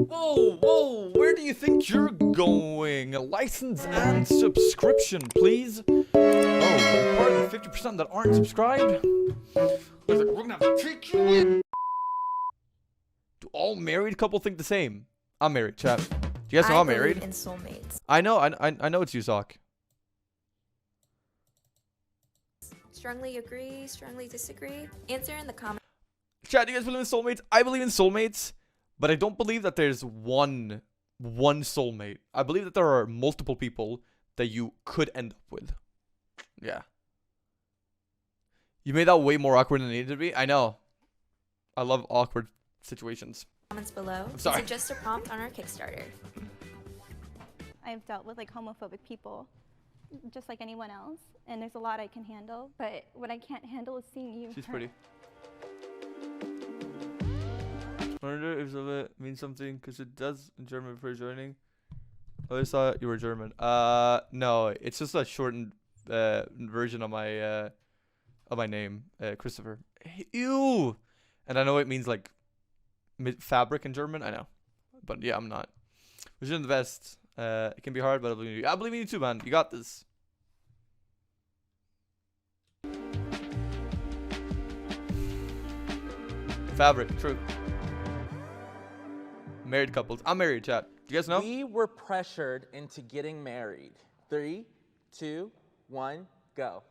Whoa, whoa, where do you think you're going? A license and subscription, please. Oh, you're part of the 50% that aren't subscribed? We're gonna have to take you in. Do all married couple think the same? I'm married, chat. Do you guys know I'm married? In Soulmates. I know it's you, Sock. Strongly agree, strongly disagree. Answer in the comments. Chat, do you guys believe in soulmates? I believe in soulmates, but I don't believe that there's one soulmate. I believe that there are multiple people that you could end up with. Yeah. You made that way more awkward than it needed to be. I know. I love awkward situations. Comments below. I'm sorry. Suggest a prompt on our Kickstarter. I've dealt with like homophobic people, just like anyone else, and there's a lot I can handle. But what I can't handle is seeing you. She's hurt. pretty. I wonder if it means something because it does in German before joining. I always thought you were German. No, it's just a shortened version of my name, Christopher. Ew. And I know it means like fabric in German. I know, but yeah, I'm not. Which is the best. It can be hard, but I believe in you. I believe in you too, man. You got this. Fabric, true. Married couples. I'm married, chat. Do you guys know? We were pressured into getting married. 3, 2, 1, go.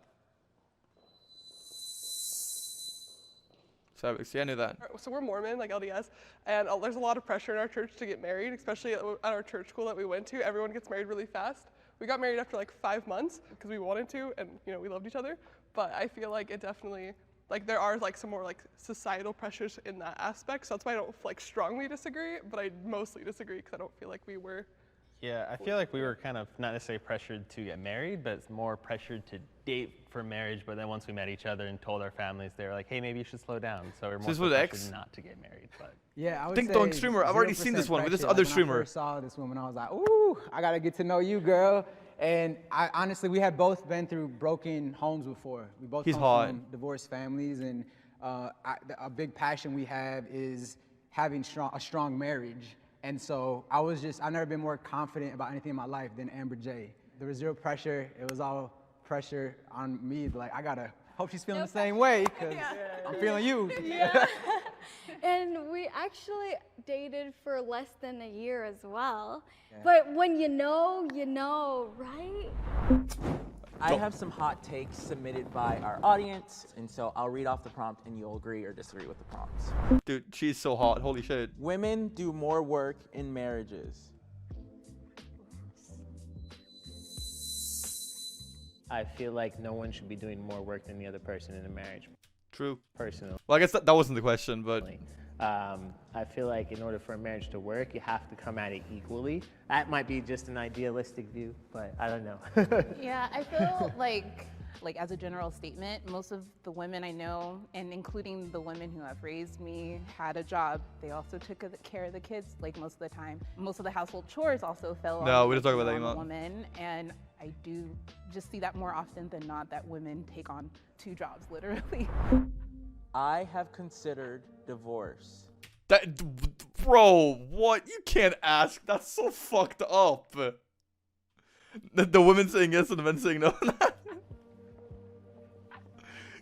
Fabric. See, I knew that. So we're Mormon, like LDS, and there's a lot of pressure in our church to get married, especially at our church school that we went to. Everyone gets married really fast. We got married after like 5 months because we wanted to, and we loved each other. But I feel like it definitely, like there are like some more like societal pressures in that aspect. So that's why I don't like strongly disagree, but I mostly disagree because I don't feel like we were. Yeah, I feel like we were kind of not necessarily pressured to get married, but it's more pressured to date for marriage. But then once we met each other and told our families, they were like, "Hey, maybe you should slow down." So we're more This was pressured X? not to get married. But yeah, I would Ding say dong streamer. I've already seen this one with this other streamer. When I first saw this woman, I was like, "Ooh, I gotta get to know you, girl." And I honestly, we had both been through broken homes before. We both come from divorced families, and a big passion we have is having a strong marriage. And so I've never been more confident about anything in my life than Amber J. There was zero pressure. It was all pressure on me. Like, I gotta hope she's feeling the same way, because I'm feeling you. Yeah. And we actually dated for less than a year as well. Yeah. But when you know, right? I have some hot takes submitted by our audience, and so I'll read off the prompt and you'll agree or disagree with the prompts. Dude, she's so hot. Holy shit. Women do more work in marriages. I feel like no one should be doing more work than the other person in a marriage. True. Personally. Well, I guess that wasn't the question, but. I feel like in order for a marriage to work, you have to come at it equally. That might be just an idealistic view, but I don't know. Yeah, I feel like as a general statement, most of the women I know, and including the women who have raised me, had a job. They also took care of the kids, like most of the time. Most of the household chores also fell on we don't talk about that the anymore. woman, and I do just see that more often than not, that women take on 2 jobs, literally. I have considered divorce. Bro, what? You can't ask. That's so fucked up. The women saying yes and the men saying no.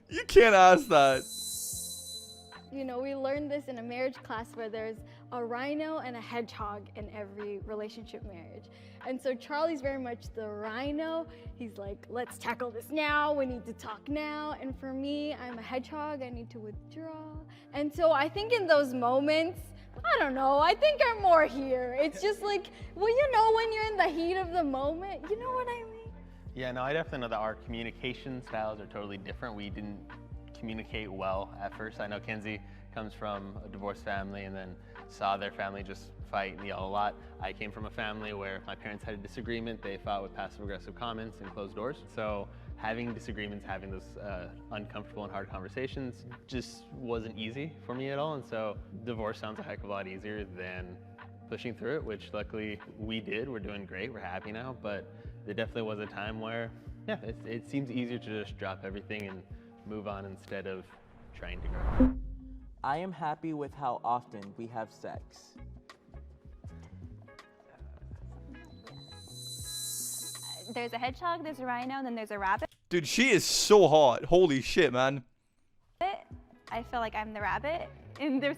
You can't ask that. We learned this in a marriage class where there's a rhino and a hedgehog in every relationship marriage. And so Charlie's very much the rhino. He's like, let's tackle this now. We need to talk now. And for me, I'm a hedgehog. I need to withdraw. And so I think in those moments, I don't know, I think I'm more here. It's just like, well, when you're in the heat of the moment, you know what I mean? Yeah, no, I definitely know that our communication styles are totally different. We didn't communicate well at first. I know Kenzie comes from a divorced family and then saw their family just fight and yell a lot. I came from a family where my parents had a disagreement. They fought with passive-aggressive comments and closed doors. So having disagreements, having those uncomfortable and hard conversations just wasn't easy for me at all. And so divorce sounds a heck of a lot easier than pushing through it, which luckily we did. We're doing great. We're happy now. But there definitely was a time where, yeah, it seems easier to just drop everything and move on instead of trying to grow. I am happy with how often we have sex. There's a hedgehog, there's a rhino, and then there's a rabbit. Dude, she is so hot. Holy shit, man. I feel like I'm the rabbit in this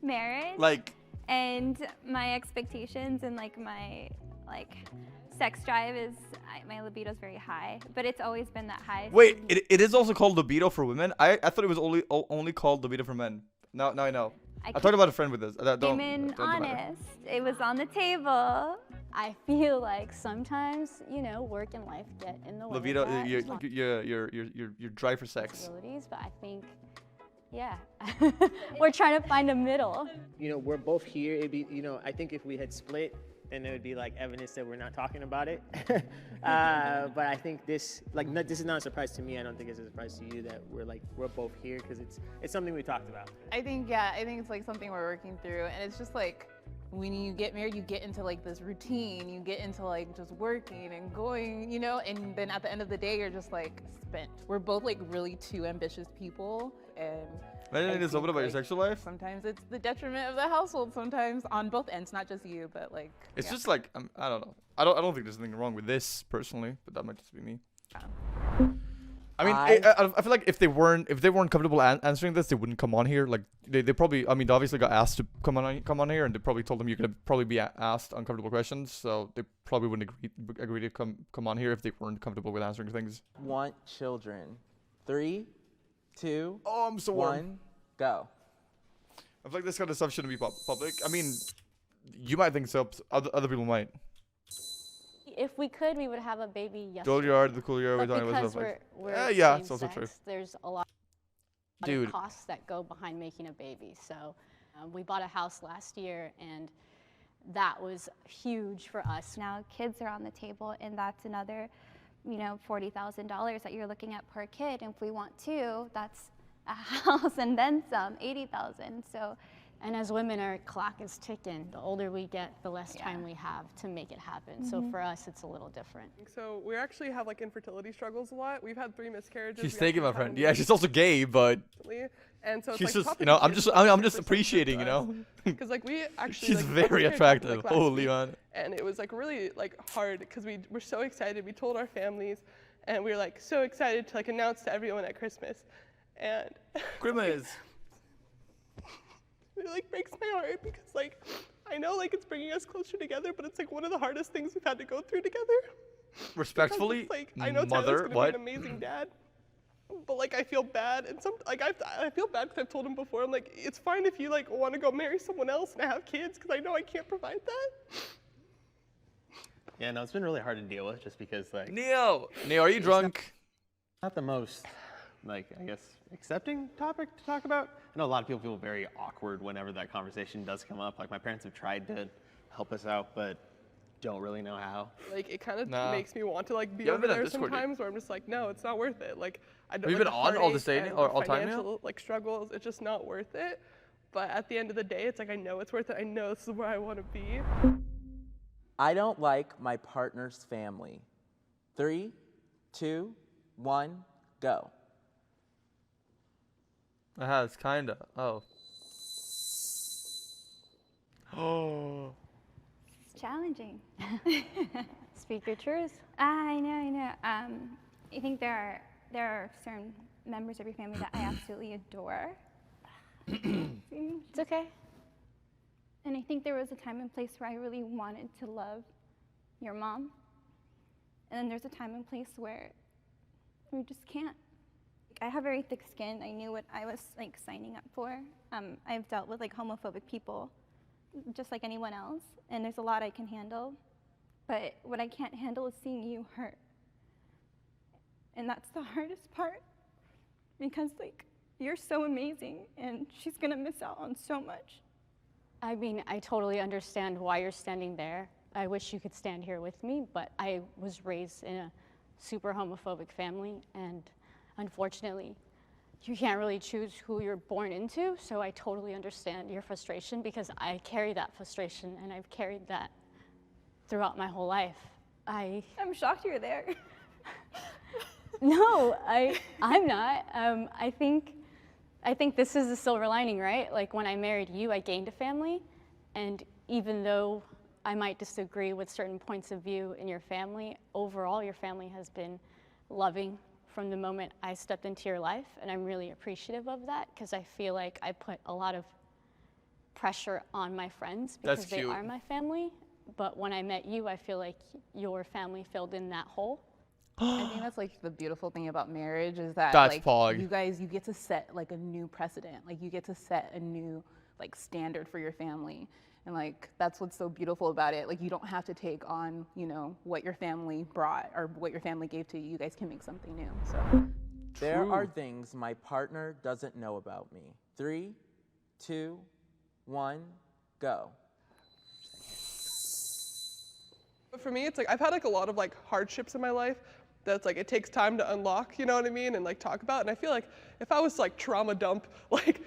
marriage. Like, and my expectations and like my sex drive is, my libido is very high, but it's always been that high. wait, it is also called libido for women? I thought it was only called libido for men. Now I know. I talked about a friend with this. Honest. It was on the table. I feel like sometimes, you know, work and life get in the way. Libido, of that you're dry for sex. responsibilities, but I think, yeah, we're trying to find a middle. You know, we're both here. It'd be, you know, I think if we had split, then it would be like evidence that we're not talking about it. But I think this, this is not a surprise to me. I don't think it's a surprise to you that we're both here because it's something we talked about. I think it's like something we're working through, and it's just like when you get married, you get into like this routine, you get into like just working and going, you know, and then at the end of the day, you're just like spent. We're both like really two ambitious people, and Imagine this about your sexual life. sometimes it's the detriment of the household, sometimes on both ends, not just you, but like. It's yeah. just like, I don't know. I don't think there's anything wrong with this personally, but that might just be me. I mean, I feel like if they weren't comfortable answering this, they wouldn't come on here. Like they probably, I mean, they obviously got asked to come on here, and they probably told them you're gonna probably be asked uncomfortable questions, so they probably wouldn't agree to come on here if they weren't comfortable with answering things. Want children. 3, 2, Oh, I'm so warm. 1, go. I feel like this kind of stuff shouldn't be public. I mean, you might think so. Other people might. If we could, we would have a baby yesterday. Goliard, the coolier, But we're talking about because stuff like. we're Yeah, same it's also true. sex, there's a lot Dude. of costs that go behind making a baby. So we bought a house last year, and that was huge for us. Now kids are on the table, and that's another, you know, $40,000 that you're looking at per kid. And if we want 2, that's a house and then some, 80,000. So. And as women, our clock is ticking. The older we get, the less time we have to make it happen. So for us, it's a little different. So we actually have like infertility struggles a lot. We've had 3 miscarriages. She's We taking actually my friend. had Yeah, she's also gay, but recently. And so it's she's like just, you know, I'm just appreciating, you know. Because like we actually. She's like, very got attractive. like, last Holy week, man. And it was like really like hard because we were so excited. We told our families, and we were like so excited to like announce to everyone at Christmas, and. Christmas. It like breaks my heart because like I know like it's bringing us closer together, but it's like one of the hardest things we've had to go through together. Respectfully, It's, like I know Tyler's mother, gonna what? be an amazing dad, but like I feel bad, and I feel bad because I've told him before. I'm like, it's fine if you like want to go marry someone else and have kids, because I know I can't provide that. Yeah, no, it's been really hard to deal with just because like. Neo, are you drunk? Not the most, like, I guess, accepting topic to talk about. I know a lot of people feel very awkward whenever that conversation does come up. Like, my parents have tried to help us out, but don't really know how. Like, it kind of Nah. makes me want to like be You over haven't been on there Discord yet? sometimes, where I'm just like, no, it's not worth it. Like, I don't. Have you like, been the on all this heartache day and or the all time now? financial, like struggles, it's just not worth it. But at the end of the day, it's like I know it's worth it. I know this is where I want to be. I don't like my partner's family. 3, 2, 1, go. It has, kinda. Oh. Oh. It's challenging. Speak your truth. I know. I think there are certain members of your family that I absolutely adore. It's okay. And I think there was a time and place where I really wanted to love your mom. And then there's a time and place where we just can't. I have very thick skin. I knew what I was like signing up for. I've dealt with like homophobic people just like anyone else, and there's a lot I can handle. But what I can't handle is seeing you hurt. And that's the hardest part, because like you're so amazing and she's gonna miss out on so much. I mean, I totally understand why you're standing there. I wish you could stand here with me, but I was raised in a super homophobic family, and unfortunately, you can't really choose who you're born into, so I totally understand your frustration, because I carry that frustration, and I've carried that throughout my whole life. I'm shocked you're there. No, I'm not. I think this is the silver lining, right? Like when I married you, I gained a family, and even though I might disagree with certain points of view in your family, overall your family has been loving from the moment I stepped into your life, and I'm really appreciative of that because I feel like I put a lot of pressure on my friends because they are my family. But when I met you, I feel like your family filled in that hole. I think that's like the beautiful thing about marriage is that That's like pog. you get to set like a new precedent. Like you get to set a new like standard for your family. And like that's what's so beautiful about it. Like you don't have to take on, you know, what your family brought or what your family gave to you. You guys can make something new. So There are things my partner doesn't know about me. 3, 2, 1, go. But for me, it's like I've had like a lot of like hardships in my life that's like it takes time to unlock, you know what I mean, and like talk about. And I feel like if I was to, like trauma dump, like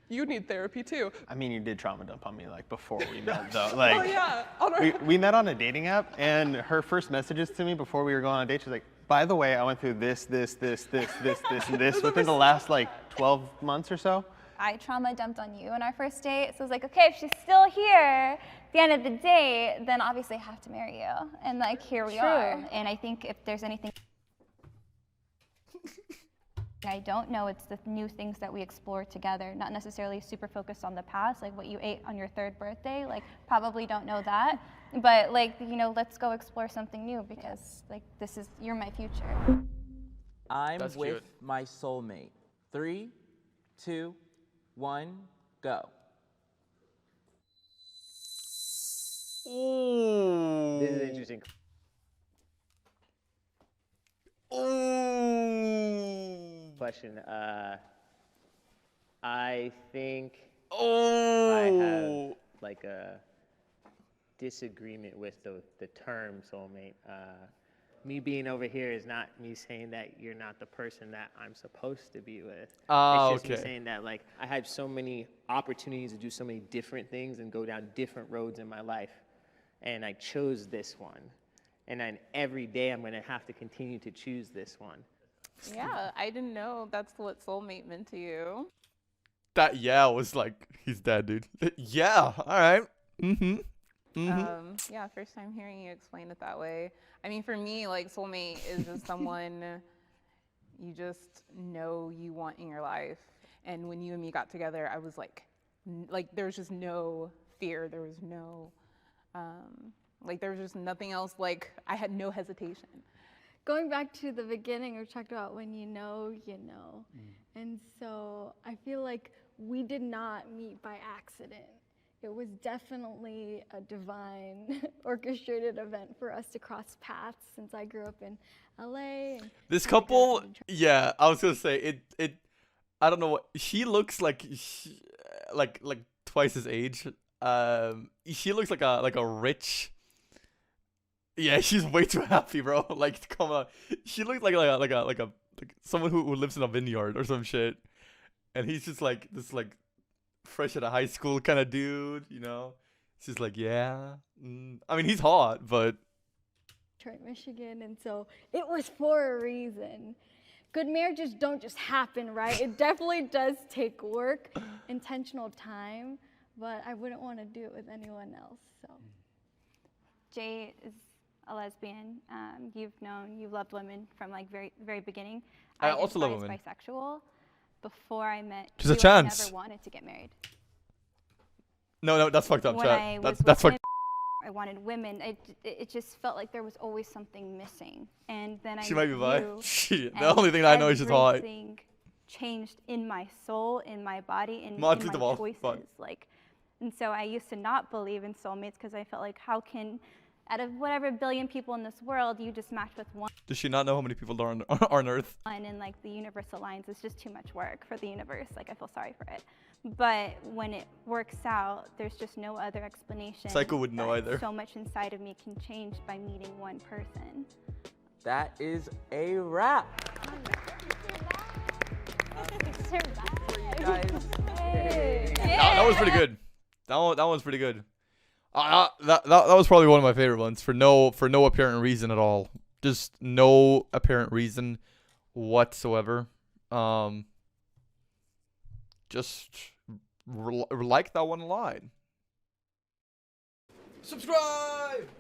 you need therapy too. I mean, you did trauma dump on me like before we met though. Like, oh yeah. we met on a dating app, and her first messages to me before we were going on a date, she's like, by the way, I went through this, and this within the last like 12 months or so. I trauma dumped on you on our first date, so I was like, okay, if she's still here at the end of the day, then obviously I have to marry you. And like, here we are. And I think if there's anything I don't know, it's the new things that we explore together, not necessarily super focused on the past, like what you ate on your 3rd birthday, like probably don't know that. But like, you know, let's go explore something new because like you're my future. I'm with my soulmate. 3, 2, 1, go. Ooh. This is interesting. Ooh. Question. I think Oh. I have like a disagreement with the term soulmate. Me being over here is not me saying that you're not the person that I'm supposed to be with. Oh, it's just me saying that like I had so many opportunities to do so many different things and go down different roads in my life, and I chose this one. And then every day I'm gonna have to continue to choose this one. yeah, I didn't know that's what soulmate meant to you. That was like, he's dead, dude. Yeah, all right. Mm-hmm. Yeah, first time hearing you explain it that way. I mean, for me, like soulmate is just someone you just know you want in your life. And when you and me got together, I was like there was just no fear. There was no, there was just nothing else. Like I had no hesitation. Going back to the beginning, we talked about when you know, you know. And so I feel like we did not meet by accident. It was definitely a divine orchestrated event for us to cross paths since I grew up in LA. This couple, yeah, I was gonna say it. I don't know what she looks like. Like twice his age. She looks like a rich. Yeah, she's way too happy, bro. Like, come on. She looks like someone who lives in a vineyard or some shit, and he's just like this fresh out of high school kind of dude, you know. She's like, yeah. I mean, he's hot, but. Detroit, Michigan, and so it was for a reason. Good marriages don't just happen, right? It definitely does take work, intentional time, but I wouldn't want to do it with anyone else. So. Jay is a lesbian. You've loved women from like very beginning. I also love women. Bisexual. Before I met Just you, a chance. I never wanted to get married. No, that's fucked up, when chat. That's fucked. Women, I wanted women. It just felt like there was always something missing. And then She might be bi. Shit, the only thing I know is she's hot. Everything changed in my soul, in my body, in My choices. And so I used to not believe in soulmates because I felt like, how can, out of whatever billion people in this world, you just match with one? Does she not know how many people are on Earth? And like the universe aligns, it's just too much work for the universe. Like I feel sorry for it. But when it works out, there's just no other explanation. Psycho wouldn't know either. So much inside of me can change by meeting one person. That is a wrap. That was pretty good. That one's pretty good. That was probably one of my favorite ones for no apparent reason at all. Just no apparent reason whatsoever. Just like that one line. Subscribe!